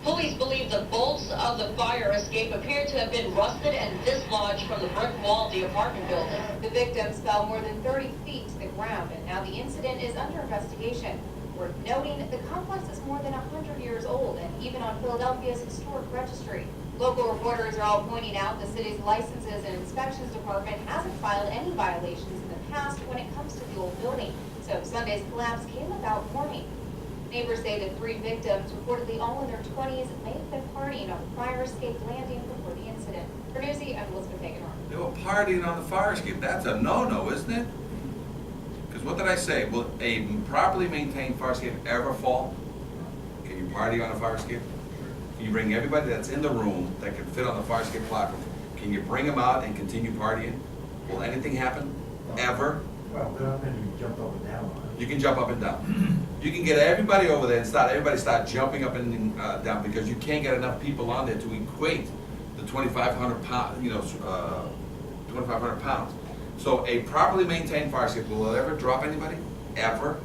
Police believe the bolts of the fire escape appear to have been rusted and dislodged from the brick wall of the apartment building. The victims fell more than 30 feet to the ground, and now the incident is under investigation. Worth noting, the complex is more than 100 years old and even on Philadelphia's historic registry. Local reporters are all pointing out the city's licenses and inspections department hasn't filed any violations in the past when it comes to the old building, so Sunday's collapse came without warning. Neighbors say the three victims, reportedly all in their 20s, may have been partying on the fire escape landing before the incident. For Newsy, I'm Elizabeth Hagenor. They were partying on the fire escape. That's a no-no, isn't it? Because what did I say? Will a properly maintained fire escape ever fall? Can you party on a fire escape? Can you bring everybody that's in the room that can fit on the fire escape platform? Can you bring them out and continue partying? Will anything happen? Ever? Well, they're not going to be jumped up and down on it. You can jump up and down. You can get everybody over there and everybody start jumping up and down, because you can't get enough people on there to equate the 2,500 pounds, 2,500 pounds. So a properly maintained fire escape, will it ever drop anybody? Ever?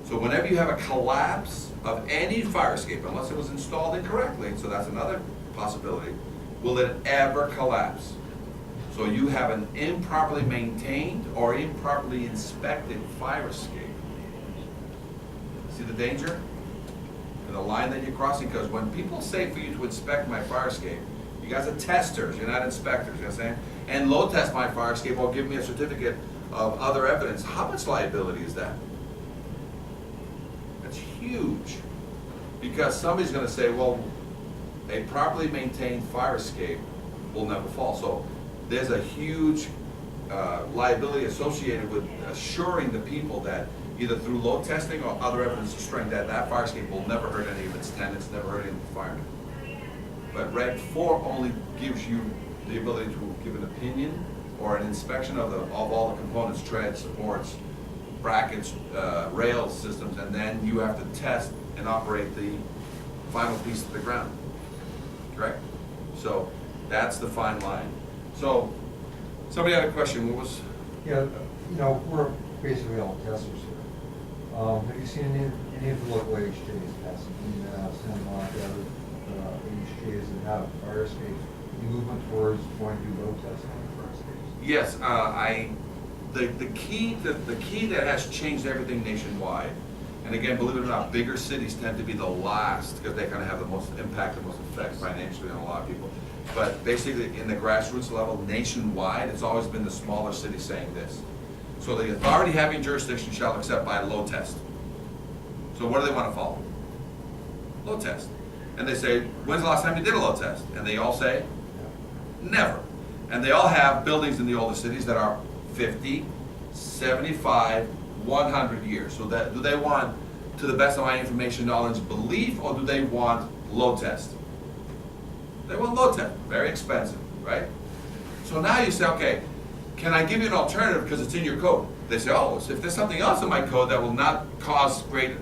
So whenever you have a collapse of any fire escape, unless it was installed incorrectly, so that's another possibility, will it ever collapse? So you have an improperly maintained or improperly inspected fire escape. See the danger? And the line that you're crossing, because when people say for you to inspect my fire escape, you guys are testers, you're not inspectors, you know what I'm saying? And load test my fire escape or give me a certificate of other evidence. How much liability is that? That's huge. Because somebody's gonna say, well, a properly maintained fire escape will never fall. So there's a huge liability associated with assuring the people that either through load testing or other evidence of strength that fire escape will never hurt any of its tenants, never hurt any of the firemen. But Reg 4 only gives you the ability to give an opinion or an inspection of all the components, treads, supports, brackets, rail systems, and then you have to test and operate the final piece of the ground. Correct? So that's the fine line. So somebody had a question. What was? Yeah, we're basically all testers here. Have you seen any of the local HJs passing in Santa Monica, HJs that have fire escape? Any movement towards wanting to do load testing on fire escapes? Yes, the key that has changed everything nationwide, and again, believe it or not, bigger cities tend to be the last because they kind of have the most impact, the most effect financially on a lot of people. But basically, in the grassroots level, nationwide, it's always been the smaller cities saying this. So the authority having jurisdiction shall accept by a load test. So what do they want to follow? Load test. And they say, when's the last time you did a load test? And they all say, never. And they all have buildings in the older cities that are 50, 75, 100 years. So that, do they want, to the best of my information, knowledge, belief, or do they want load test? They want load test. Very expensive, right? So now you say, okay, can I give you an alternative because it's in your code? They say, oh, so if there's something else in my code that will not cause great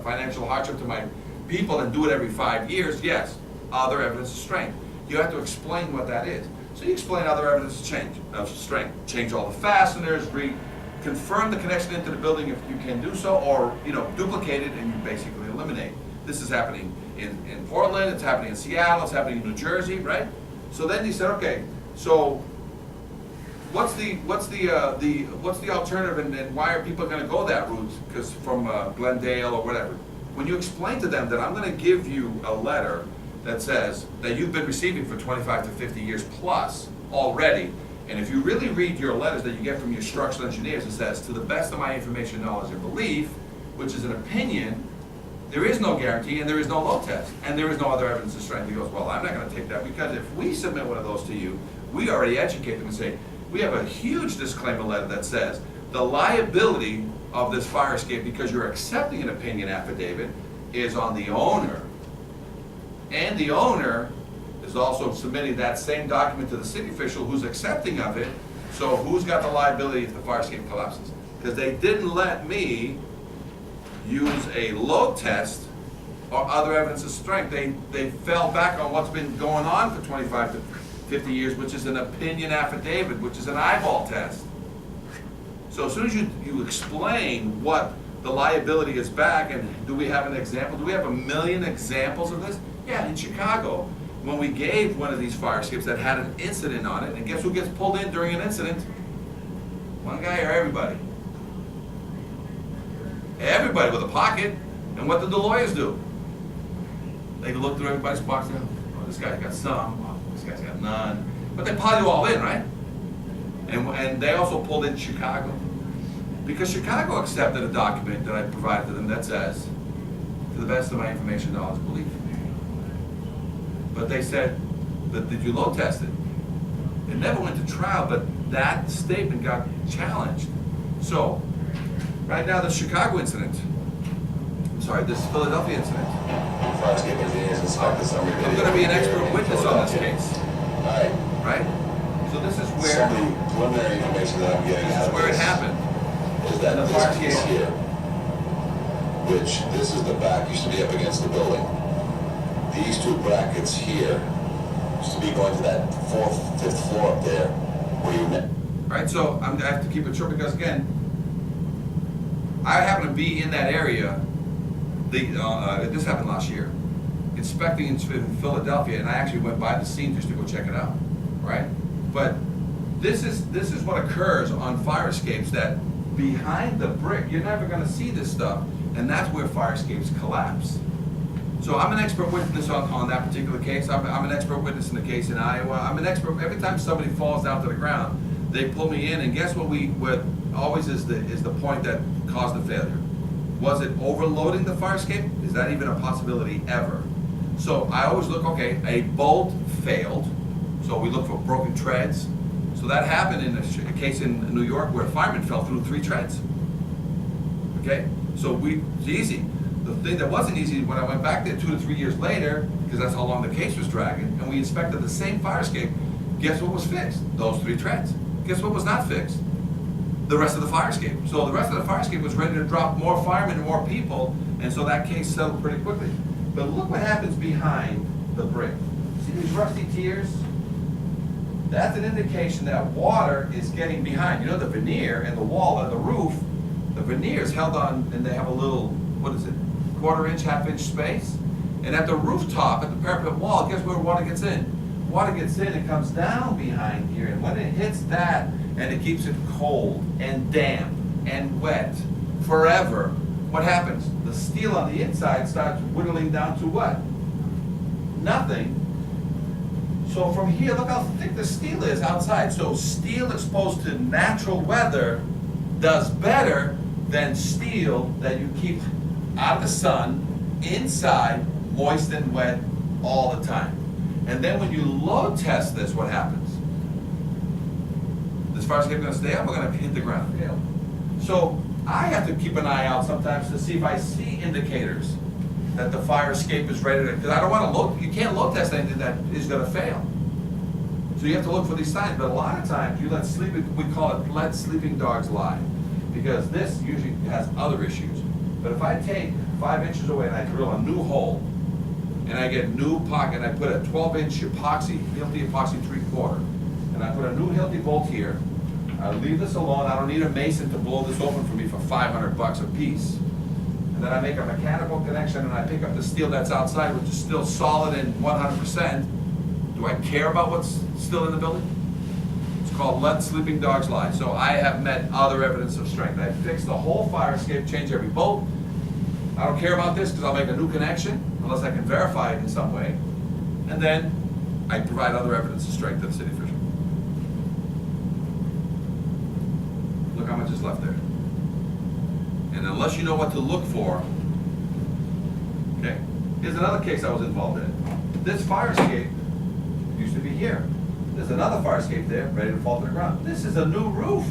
financial hardship to my people and do it every 5 years, yes, other evidence of strength. You have to explain what that is. So you explain other evidence of strength. Change all the fasteners, confirm the connection into the building if you can do so, or duplicate it and you basically eliminate. This is happening in Portland, it's happening in Seattle, it's happening in New Jersey, right? So then you said, okay, so what's the alternative, and why are people going to go that route? Because from Glendale or whatever. When you explain to them that I'm going to give you a letter that says that you've been receiving for 25 to 50 years plus already, and if you really read your letters that you get from your structural engineers, it says, to the best of my information, knowledge, and belief, which is an opinion, there is no guarantee and there is no load test, and there is no other evidence of strength. He goes, well, I'm not going to take that, because if we submit one of those to you, we already educate them and say, we have a huge disclaimer letter that says the liability of this fire escape, because you're accepting an opinion affidavit, is on the owner. And the owner is also submitting that same document to the city official who's accepting of it. So who's got the liability if the fire escape collapses? Because they didn't let me use a load test or other evidence of strength. They fell back on what's been going on for 25 to 50 years, which is an opinion affidavit, which is an eyeball test. So as soon as you explain what the liability is back, and do we have an example? Do we have 1 million examples of this? Yeah, in Chicago, when we gave one of these fire escapes that had an incident on it, and guess who gets pulled in during an incident? One guy or everybody? Everybody with a pocket. And what did the lawyers do? They look through everybody's pockets. Oh, this guy's got some. Oh, this guy's got none. But they pile you all in, right? And they also pulled in Chicago. Because Chicago accepted a document that I provided to them that says, to the best of my information, knowledge, belief. But they said, but did you load test it? It never went to trial, but that statement got challenged. So, right now, the Chicago incident, this Philadelphia incident, I'm going to be an expert witness on this case. Right? So this is where, some of the preliminary information that I'm getting this is where it happened. is that this piece here, which this is the back, used to be up against the building. These two brackets here used to be going to that fifth floor up there where you met. Right, so I have to keep it short because again, I happen to be in that area. This happened last year, inspecting in Philadelphia, and I actually went by the scene just to go check it out. Right, but this is what occurs on fire escapes. That behind the brick, you're never going to see this stuff, and that's where fire escapes collapse. So I'm an expert witness on that particular case. I'm an expert witness in the case in Iowa. I'm an expert. Every time somebody falls down to the ground, they pull me in, and guess what always is the point that caused the failure. Was it overloading the fire escape? Is that even a possibility ever? So I always look, okay, a bolt failed, so we look for broken treads. So that happened in a case in New York where a fireman fell through 3 treads. Okay, so it's easy. The thing that wasn't easy, when I went back there 2 to 3 years later, because that's how long the case was dragging, and we inspected the same fire escape, guess what was fixed? Those 3 treads. Guess what was not fixed? The rest of the fire escape. So the rest of the fire escape was ready to drop more firemen and more people, and so that case settled pretty quickly. But look what happens behind the brick. See these rusty tiers? That's an indication that water is getting behind. You know, the veneer and the wall of the roof, the veneer is held on, and they have a little, what is it, 1/4 inch, 1/2 inch space? And at the rooftop, at the parapet wall, guess where water gets in? Water gets in, it comes down behind here, and when it hits that, and it keeps it cold and damp and wet forever, what happens? The steel on the inside starts whittling down to what? Nothing. So from here, look how thick the steel is outside. So steel exposed to natural weather does better than steel that you keep out of the sun, inside, moist and wet all the time. And then when you load test this, what happens? This fire escape going to stay up or going to hit the ground? Yeah. So I have to keep an eye out sometimes to see if I see indicators that the fire escape is ready to, because I don't want to load, you can't load test anything that is going to fail. So you have to look for these signs, but a lot of times you we call it let sleeping dogs lie, because this usually has other issues. But if I take 5 inches away and I drill a new hole, and I get new pocket, and I put a 12-inch epoxy, Hilti epoxy 3/4, and I put a new Hilti bolt here, I leave this alone. I don't need a mason to blow this open for me for $500 a piece. And then I make a mechanical connection, and I pick up the steel that's outside, which is still solid and 100%. Do I care about what's still in the building? It's called let sleeping dogs lie. So I have met other evidence of strength. I fix the whole fire escape, change every bolt. I don't care about this because I'll make a new connection unless I can verify it in some way. And then I provide other evidence of strength to the city official. Look how much is left there. And unless you know what to look for, okay? Here's another case I was involved in. This fire escape used to be here. There's another fire escape there, ready to fall to the ground. This is a new roof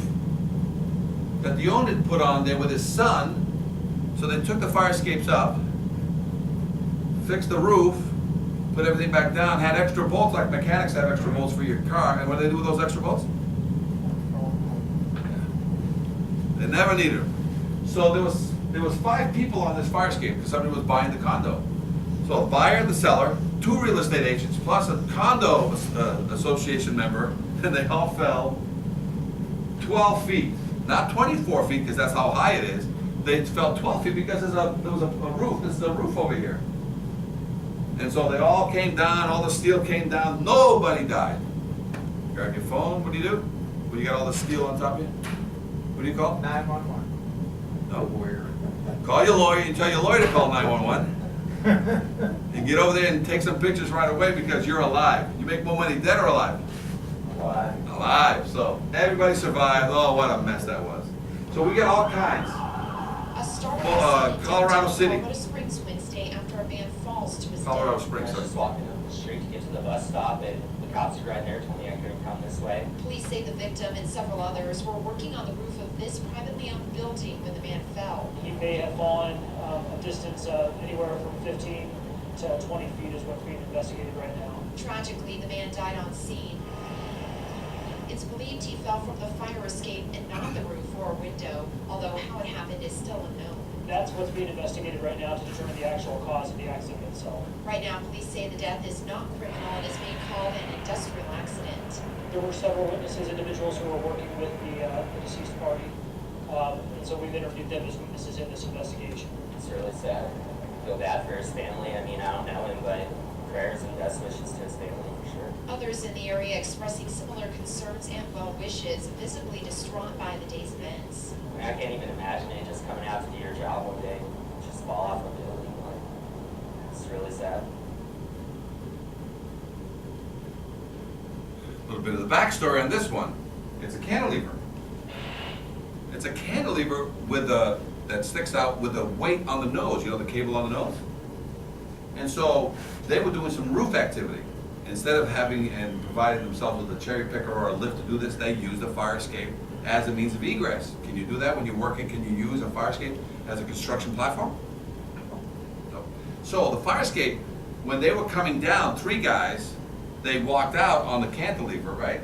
that the owner put on there with his son. So they took the fire escapes up, fixed the roof, put everything back down, had extra bolts like mechanics have extra bolts for your car. And what do they do with those extra bolts? They never needed them. So there was 5 people on this fire escape because somebody was buying the condo. So a buyer, the seller, 2 real estate agents, plus a condo association member, and they all fell 12 feet. Not 24 feet because that's how high it is, they fell 12 feet because there was a roof, this is a roof over here. And so they all came down, all the steel came down, nobody died. Grab your phone, what do you do? When you got all the steel on top of you? What do you call? 911. No. Lawyer. Call your lawyer, you tell your lawyer to call 911. And get over there and take some pictures right away because you're alive. You make more money dead or alive? Why? Alive. So everybody survived. Oh, what a mess that was. So we get all kinds. A startling Colorado City. Colorado Springs Wednesday after a man falls to his Colorado death. Springs. I was just walking up the street to get to the bus stop, and the cops were right there, told me I couldn't come this way. Police say the victim and several others were working on the roof of this privately owned building when the man fell. He may have fallen a distance of anywhere from 15 to 20 feet is what's being investigated right now. Tragically, the man died on scene. It's believed he fell from the fire escape and not the roof or a window, although how it happened is still unknown. That's what's being investigated right now to determine the actual cause of the accident itself. Right now, police say the death is not criminal and is being called an industrial accident. There were several witnesses, individuals who were working with the deceased party, and so we've interviewed them as witnesses in this investigation. It's really sad. I feel bad for his family. I mean, I don't know him, but prayers and best wishes to his family for sure. Others in the area expressing similar concerns and well wishes, visibly distraught by the day's events. I mean, I can't even imagine it just coming out to do your job one day, just fall off a building. Like, it's really sad. A little bit of the backstory on this one. It's a cantilever. It's a cantilever with that sticks out with a weight on the nose, you know, the cable on the nose. And so they were doing some roof activity. Instead of having and providing themselves with a cherry picker or a lift to do this, they used a fire escape as a means of egress. Can you do that when you're working? Can you use a fire escape as a construction platform? No. So the fire escape, when they were coming down, 3 guys, they walked out on the cantilever, right?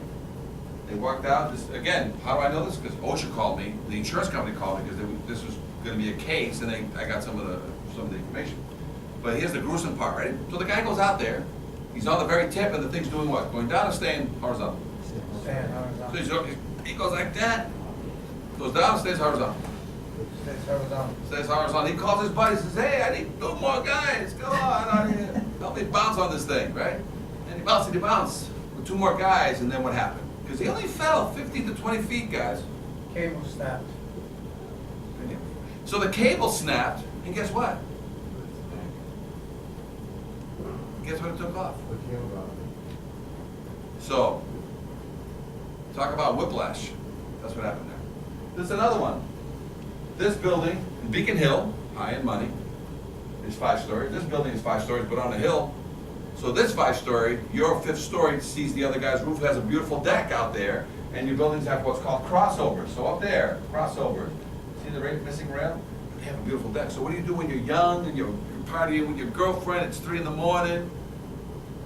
They walked out, this, again, how do I know this? Because OSHA called me, the insurance company called me, because this was gonna be a case, and I got some of the information. But here's the gruesome part, right? So the guy goes out there, he's on the very tip, and the thing's doing what? Going down or staying horizontal? Stand horizontal. So he goes like that, goes down, stays horizontal. Stays horizontal. Stays horizontal. He calls his buddy, says, hey, I need 2 more guys, come on out here. Help me bounce on this thing, right? And he bounced with 2 more guys, and then what happened? Because he only fell 15 to 20 feet, guys. Cable snapped. So the cable snapped, and guess what? Guess what it took off? What do you have about it? So, talk about whiplash. That's what happened there. There's another one. This building in Beacon Hill, high in money, is 5 stories. This building is 5 stories, but on a hill. So this 5-story, your 5th story sees the other guy's roof, has a beautiful deck out there, and your buildings have what's called crossovers. So up there, crossovers. See the missing rail? They have a beautiful deck. So what do you do when you're young and you're partying with your girlfriend, it's 3 in the morning?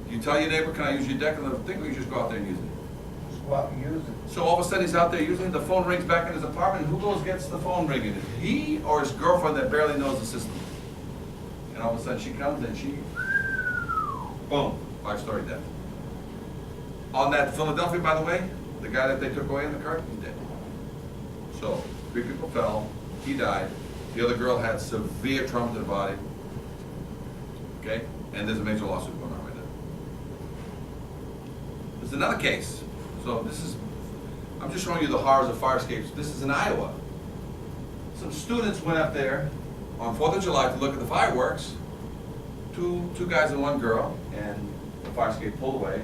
You tell your neighbor, can I use your deck on the thing, or you just go out there and use it? Just go out and use it. So all of a sudden he's out there using it, the phone rings back in his apartment, and who goes gets the phone ringing? Is it he or his girlfriend that barely knows the system? And all of a sudden she comes and she, boom, 5-story death. On that Philadelphia, by the way, the guy that they took away in the car, he's dead. So 3 people fell, he died, the other girl had severe trauma to the body, okay? And there's a major lawsuit going on right now. There's another case. So this is, I'm just showing you the horrors of fire escapes. This is in Iowa. Some students went up there on 4th of July to look at the fireworks. Two guys and 1 girl, and the fire escape pulled away,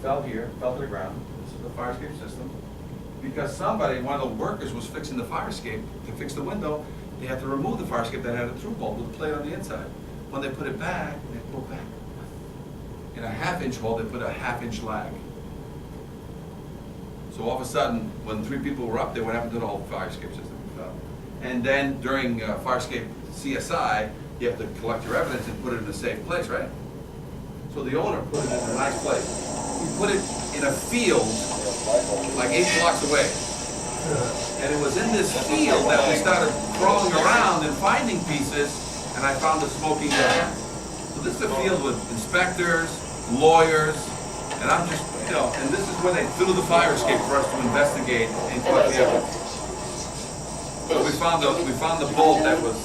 fell here, fell to the ground. This is the fire escape system. Because somebody, one of the workers was fixing the fire escape, to fix the window, they had to remove the fire escape that had a through bolt with a plate on the inside. When they put it back, they pulled back. In a 1/2-inch hole, they put a 1/2-inch lag. So all of a sudden, when 3 people were up there, what happened to the whole fire escape system? It fell. And then during fire escape CSI, you have to collect your evidence and put it in a safe place, right? So the owner put it in a nice place. He put it in a field like 8 blocks away. And it was in this field that we started crawling around and finding pieces, and I found the smoking gun. So this is a field with inspectors, lawyers, and I'm just, you know, and this is where they threw the fire escape for us to investigate and collect the evidence. So we found the bolt that was,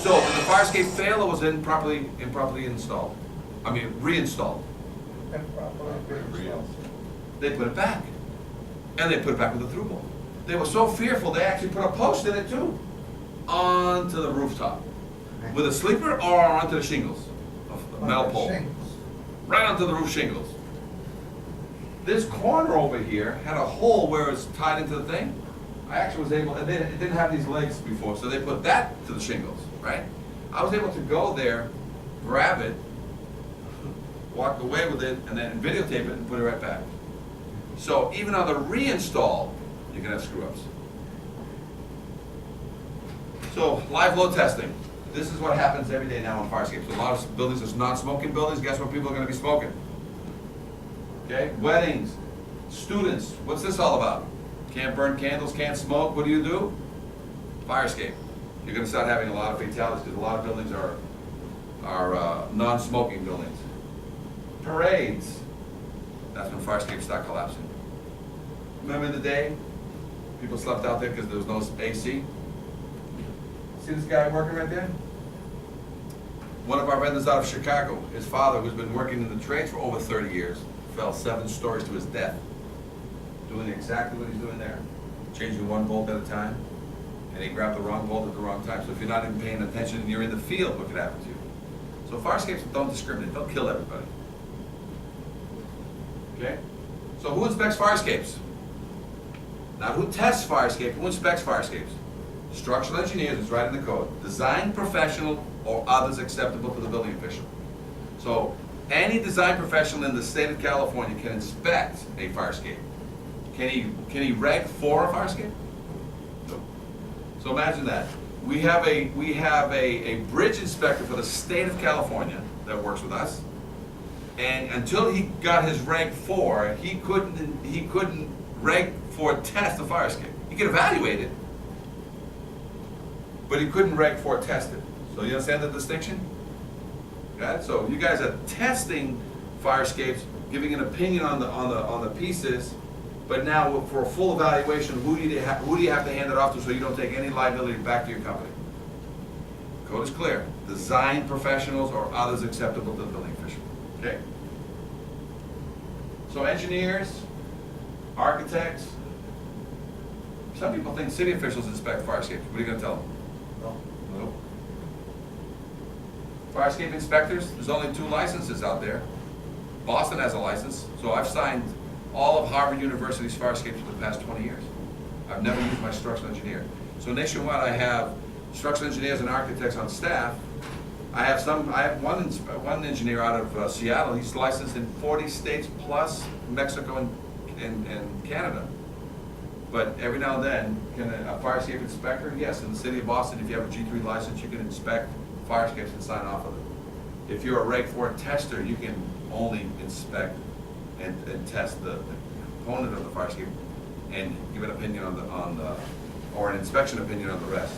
so did the fire escape fail or was it improperly installed? I mean, reinstalled? They put it back. And they put it back with a through bolt. They were so fearful, they actually put a post in it too, onto the rooftop. With a sleeper or onto the shingles, a metal pole. Right onto the roof shingles. This corner over here had a hole where it's tied into the thing. I actually was able, and it didn't have these legs before, so they put that to the shingles, right? I was able to go there, grab it, walk away with it, and then videotape it and put it right back. So even on the reinstall, you can have screw-ups. So live load testing. This is what happens every day now on fire escapes. A lot of buildings are non-smoking buildings. Guess what people are going to be smoking? Okay, weddings, students. What's this all about? Can't burn candles, can't smoke. What do? Fire escape. You're going to start having a lot of fatalities because a lot of buildings are non-smoking buildings. Parades. That's when fire escapes start collapsing. Remember the day people slept out there because there was no AC? See this guy working right there? One of our vendors out of Chicago, his father, who's been working in the trades for over 30 years, fell 7 stories to his death, doing exactly what he's doing there, changing one bolt at a time, and he grabbed the wrong bolt at the wrong time. So if you're not even paying attention and you're in the field, what could happen to you? So fire escapes don't discriminate, they'll kill everybody. Okay? So who inspects fire escapes? Not who tests fire escapes, who inspects fire escapes? Structural engineers, it's right in the code. Design professional or others acceptable to the building official. So any design professional in the state of California can inspect a fire escape. Can he reg for a fire escape? No. So imagine that. We have a bridge inspector for the state of California that works with us. And until he got his reg 4, he couldn't reg 4 test the fire escape. He could evaluate it, but he couldn't reg 4 test it. So you understand the distinction? Got it? So you guys are testing fire escapes, giving an opinion on the pieces, but now for a full evaluation, who do you have to hand it off to so you don't take any liability back to your company? Code is clear. Design professionals or others acceptable to the building official. Okay. So engineers, architects. Some people think city officials inspect fire escapes. What are you going to tell them? No. Fire escape inspectors, there's only 2 licenses out there. Boston has a license, so I've signed all of Harvard University's fire escapes for the past 20 years. I've never used my structural engineer. So nationwide I have structural engineers and architects on staff. I have one engineer out of Seattle. He's licensed in 40 states plus Mexico and Canada. But every now and then, can a fire escape inspector? Yes, in the city of Boston, if you have a G3 license, you can inspect fire escapes and sign off on it. If you're a Reg 4 tester, you can only inspect and test the component of the fire escape and give an opinion or an inspection opinion on the rest.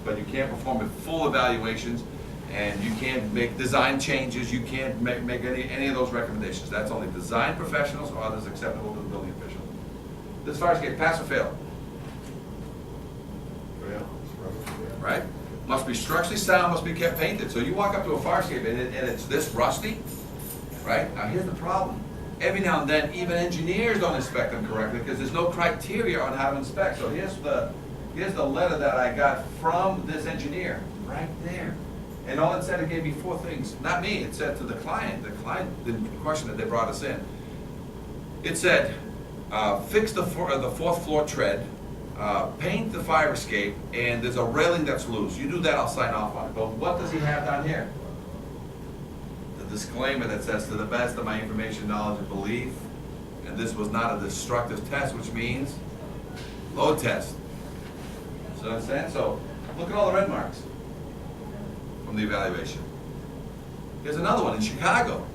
But you can't perform full evaluations, and you can't make design changes. You can't make any of those recommendations. That's only design professionals or others acceptable to the building official. This fire escape, pass or fail? Right? Must be structurally sound, must be kept painted. So you walk up to a fire escape and it's this rusty, right? Now here's the problem. Every now and then, even engineers don't inspect them correctly because there's no criteria on how to inspect. So here's the letter that I got from this engineer, right there. And all it said, it gave me 4 things. Not me, it said to the client. The client didn't question it, they brought us in. It said, fix the 4th floor tread, paint the fire escape, and there's a railing that's loose. You do that, I'll sign off on it. But what does he have down here? The disclaimer that says, to the best of my information, knowledge, and belief, and this was not a destructive test, which means load test. So understand? So look at all the red marks from the evaluation. Here's another one in Chicago.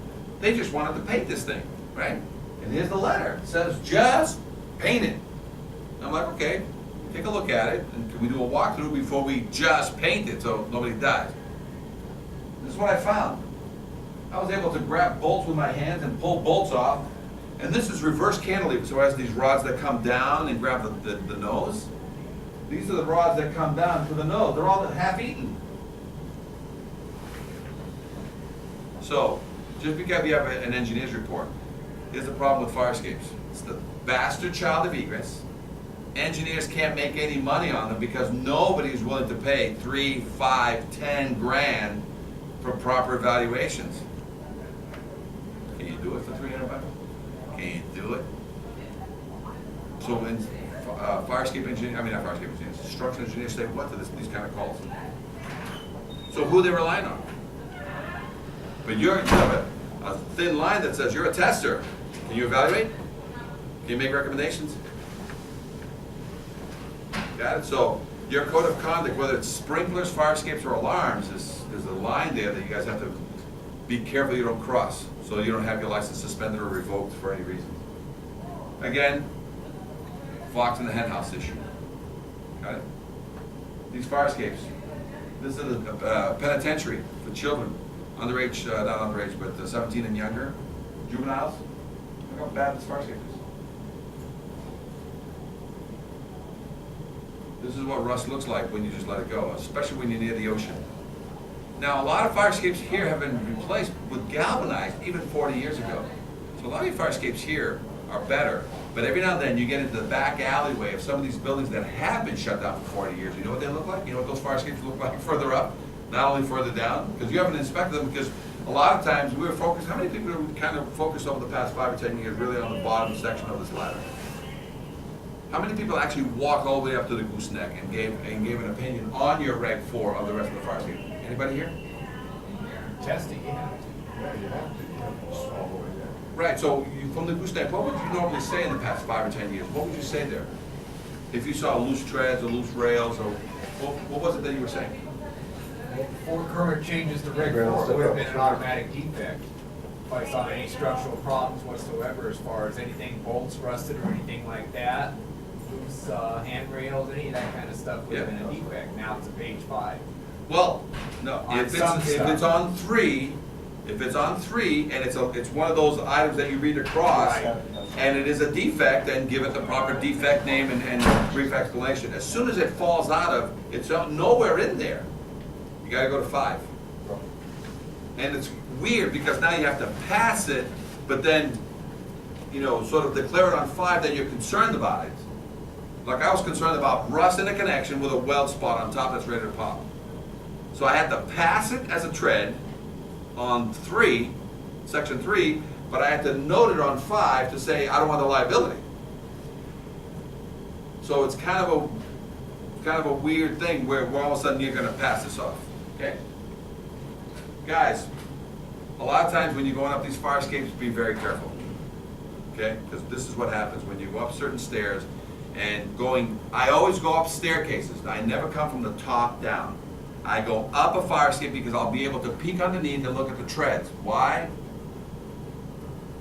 They just wanted to paint this thing, right? And here's the letter. It says, just paint it. And I'm like, okay, take a look at it, and can we do a walkthrough before we just paint it so nobody dies? This is what I found. I was able to grab bolts with my hands and pull bolts off, and this is reverse cantilever, so it has these rods that come down and grab the nose. These are the rods that come down to the nose. They're all half-eaten. So, just because you have an engineer's report, here's the problem with fire escapes. It's the bastard child of egress. Engineers can't make any money on them because nobody is willing to pay 3, 5, 10 grand for proper evaluations. Can you do it for 300 bucks? Can you do it? So when fire escape engineers, I mean not fire escape engineers, structural engineers say what to these kind of calls? So who are they relying on? But you have a thin line that says you're a tester. Can you evaluate? Can you make recommendations? Got it? So your code of conduct, whether it's sprinklers, fire escapes, or alarms, there's a line there that you guys have to be careful you don't cross, so you don't have your license suspended or revoked for any reason. Again, fox in the hen house issue. Got it? These fire escapes. This is a penitentiary for children, underage, not underage, but 17 and younger, juveniles. Look how bad this fire escape is. This is what rust looks like when you just let it go, especially when you're near the ocean. Now, a lot of fire escapes here have been replaced with galvanized even 40 years ago. So a lot of your fire escapes here are better, but every now and then you get into the back alleyway of some of these buildings that have been shut down for 40 years. You know what they look like? You know what those fire escapes look like further up, not only further down? Because you haven't inspected them, because a lot of times we were focused, how many people are kind of focused over the past 5 or 10 years really on the bottom section of this ladder? How many people actually walked all the way up to the gooseneck and gave an opinion on your Reg 4 of the rest of the fire escape? Anybody here? Testing, yeah. Yeah, you have to, all the way there. Right, so from the gooseneck, what would you normally say in the past 5 or 10 years? What would you say there? If you saw loose treads or loose rails, or what was it that you were saying? Well, before Kermit changes the Reg 4, it would have been an automatic defect. If I saw any structural problems whatsoever as far as anything bolts rusted or anything like that, loose handrails, any of that kind of stuff would have been a defect. Now it's a page 5. Well, no, On if some it's stuff. on 3, if it's on 3 and it's one of those items that you read across, Right. and it is a defect, then give it the proper defect name and brief explanation. As soon as it falls out of, it's nowhere in there, you gotta go to 5. And it's weird because now you have to pass it, but then, you know, sort of declare it on 5 that you're concerned about it. Like I was concerned about rust in a connection with a weld spot on top that's ready to pop. So I had to pass it as a tread on 3, section 3, but I had to note it on 5 to say I don't want the liability. So it's kind of a weird thing where all of a sudden you're going to pass this off. Okay, guys, a lot of times when you're going up these fire escapes, be very careful. Okay, because this is what happens when you go up certain stairs and I always go up staircases. I never come from the top down. I go up a fire escape because I'll be able to peek underneath and look at the treads. Why?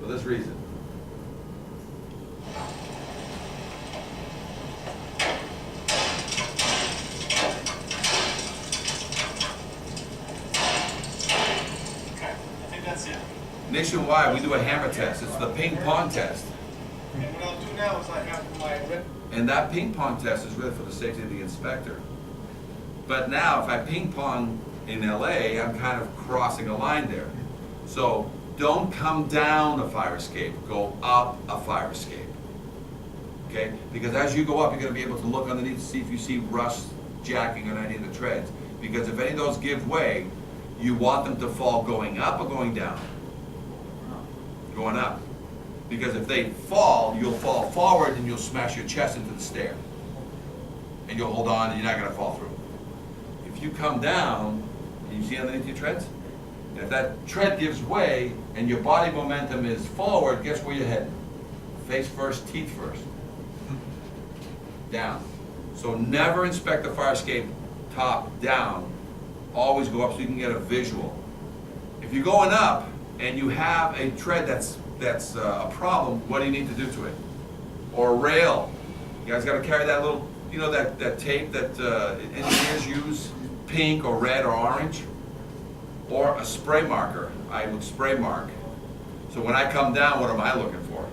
For this reason. I think that's it. Nationwide, we do a hammer test. It's the ping pong test. And what I'll do now is I have my red. And that ping pong test is really for the safety of the inspector. But now, if I ping pong in LA, I'm kind of crossing a line there. So don't come down a fire escape, go up a fire escape. Okay? Because as you go up, you're going to be able to look underneath to see if you see rust jacking on any of the treads. Because if any of those give way, you want them to fall going up or going down? Going up. Because if they fall, you'll fall forward and you'll smash your chest into the stair. And you'll hold on and you're not going to fall through. If you come down, can you see underneath your treads? And if that tread gives way and your body momentum is forward, guess where you're heading? Face first, teeth first. Down. So never inspect the fire escape top down. Always go up so you can get a visual. If you're going up and you have a tread that's a problem, what do you need to do to it? Or a rail. You guys got to carry that little, you know, that tape that engineers use, pink or red or orange? Or a spray marker. I would spray mark. So when I come down, what am I looking for?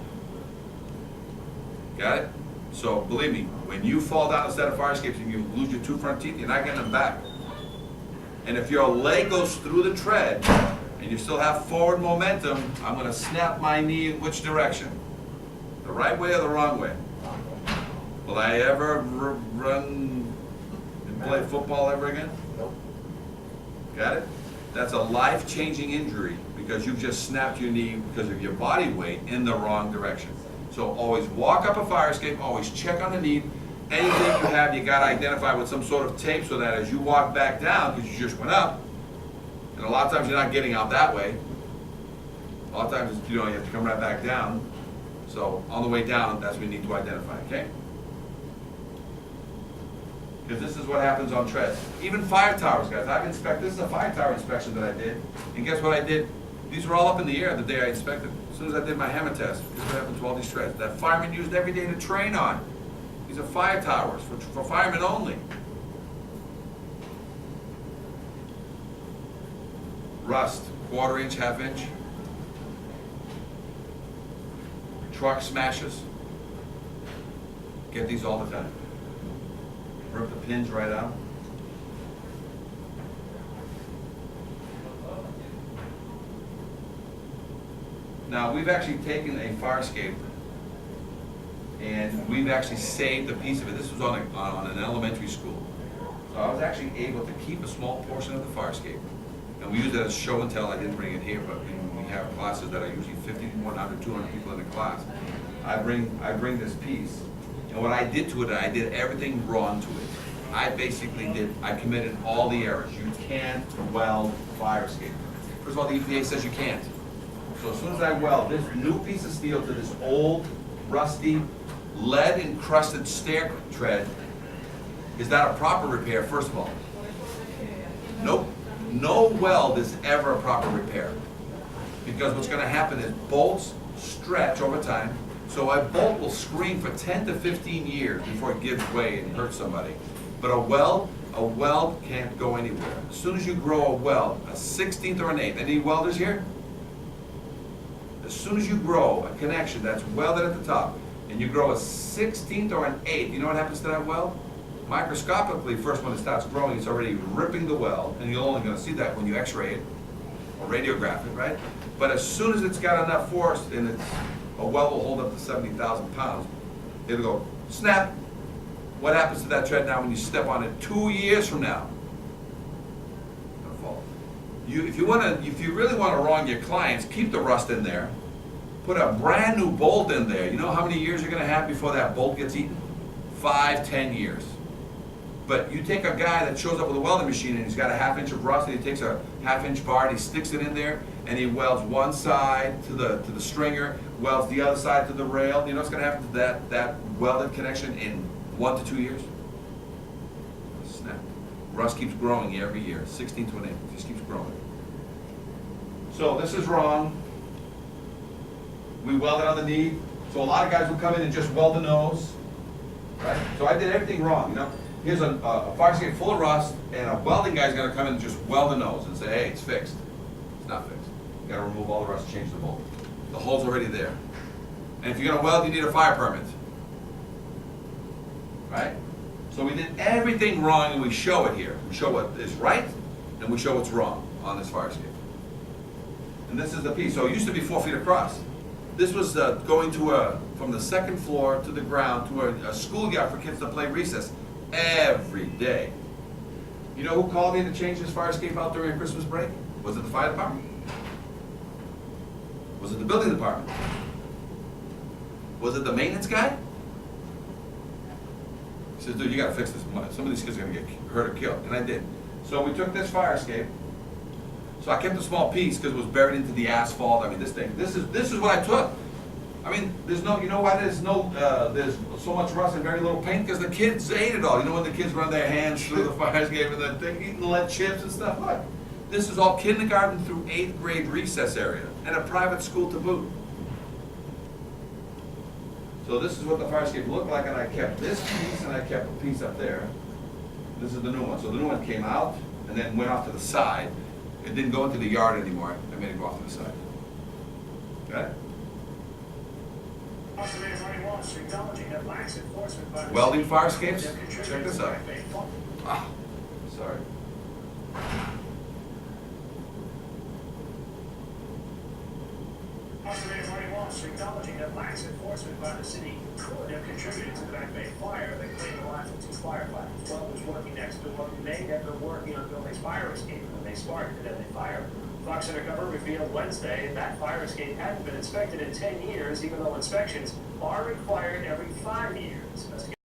Got it? So believe me, when you fall down a set of fire escapes and you lose your 2 front teeth, you're not getting them back. And if your leg goes through the tread and you still have forward momentum, I'm gonna snap my knee in which direction? The right way or the wrong way? Will I ever run and play football ever again? Nope. Got it? That's a life-changing injury because you've just snapped your knee because of your body weight in the wrong direction. So always walk up a fire escape, always check on the knee. Anything you have, you gotta identify with some sort of tape so that as you walk back down, because you just went up, and a lot of times you're not getting out that way. A lot of times, you have to come right back down. So on the way down, that's what we need to identify, okay? Because this is what happens on treads. Even fire towers, guys. This is a fire tower inspection that I did. And guess what I did? These were all up in the air the day I inspected. As soon as I did my hammer test, guess what happened to all these treads? That firemen used every day to train on. These are fire towers for firemen only. Rust, 1/4 inch, 1/2 inch. Truck smashes. Get these all the time. Rip the pins right out. Now, we've actually taken a fire escape and we've actually saved a piece of it. This was on an elementary school. So I was actually able to keep a small portion of the fire escape. And we use it as show and tell. I didn't bring it here, but we have classes that are usually 50, 100, 200 people in a class. I bring this piece. And what I did to it, I did everything wrong to it. I committed all the errors. You can't weld fire escape. First of all, the EPA says you can't. So as soon as I weld this new piece of steel to this old, rusty, lead-encrusted stair tread, is that a proper repair, first of all? Nope. No weld is ever a proper repair. Because what's going to happen is bolts stretch over time. So a bolt will scream for 10 to 15 years before it gives way and hurts somebody. But a weld can't go anywhere. As soon as you grow a weld, a 16th or an 8th, any welders here? As soon as you grow a connection that's welded at the top, and you grow a 16th or an 8th, you know what happens to that weld? Microscopically, first when it starts growing, it's already ripping the weld, and you're only going to see that when you x-ray it, or radiograph it, right? But as soon as it's got enough force, and a weld will hold up to 70,000 pounds, it'll go snap. What happens to that tread now when you step on it 2 years from now? It's gonna fall. If you really want to wrong your clients, keep the rust in there. Put a brand new bolt in there. You know how many years you're going to have before that bolt gets eaten? 5, 10 years. But you take a guy that shows up with a welding machine and he's got a 1/2 inch of rust, and he takes a 1/2 inch bar and he sticks it in there and he welds one side to the stringer, welds the other side to the rail. You know what's going to happen to that welded connection in 1 to 2 years? Snap. Rust keeps growing every year, 16 to an 8. It just keeps growing. So this is wrong. We weld it on the knee. So a lot of guys will come in and just weld the nose. Right? So I did everything wrong, you know. Here's a fire escape full of rust, and a welding guy's gonna come in and just weld the nose and say, hey, it's fixed. It's not fixed. You gotta remove all the rust, change the bolt. The hole's already there. And if you're gonna weld, you need a fire permit. Right? So we did everything wrong, and we show it here. We show what is right, and we show what's wrong on this fire escape. And this is the piece. So it used to be 4 feet across. This was going from the 2nd floor to the ground to a schoolyard for kids to play recess every day. You know who called me to change this fire escape out during Christmas break? Was it the fire department? Was it the building department? Was it the maintenance guy? He says, dude, you gotta fix this. Some of these kids are gonna get hurt or killed. And I did. So we took this fire escape. So I kept a small piece because it was buried into the asphalt. I mean, this is what I took. I mean, there's no, you know why there's so much rust and very little paint? Because the kids ate it all. You know when the kids run their hands through the fire escape and they're eating lead chips and stuff? Look, this is all kindergarten through 8th grade recess area and a private school to boot. So this is what the fire escape looked like, and I kept this piece and I kept a piece up there. This is the new one. So the new one came out and then went off to the side. It didn't go into the yard anymore. I made it go off to the side. Got it? Possibly if anyone acknowledging that last lax enforcement by the Welding city. fire escapes? They're contributing Check this to out. Back Bay Fire. Ah, sorry. Conservative Marty Walsh acknowledging that lax enforcement by the city could have contributed to the Back Bay fire that claimed the lives of 2 firefighters. One was working next door, they had been working on the building's fire escape when they sparked the deadly fire. Fox Undercover revealed Wednesday that fire escape hadn't been inspected in 10 years, even though inspections are required every 5 years.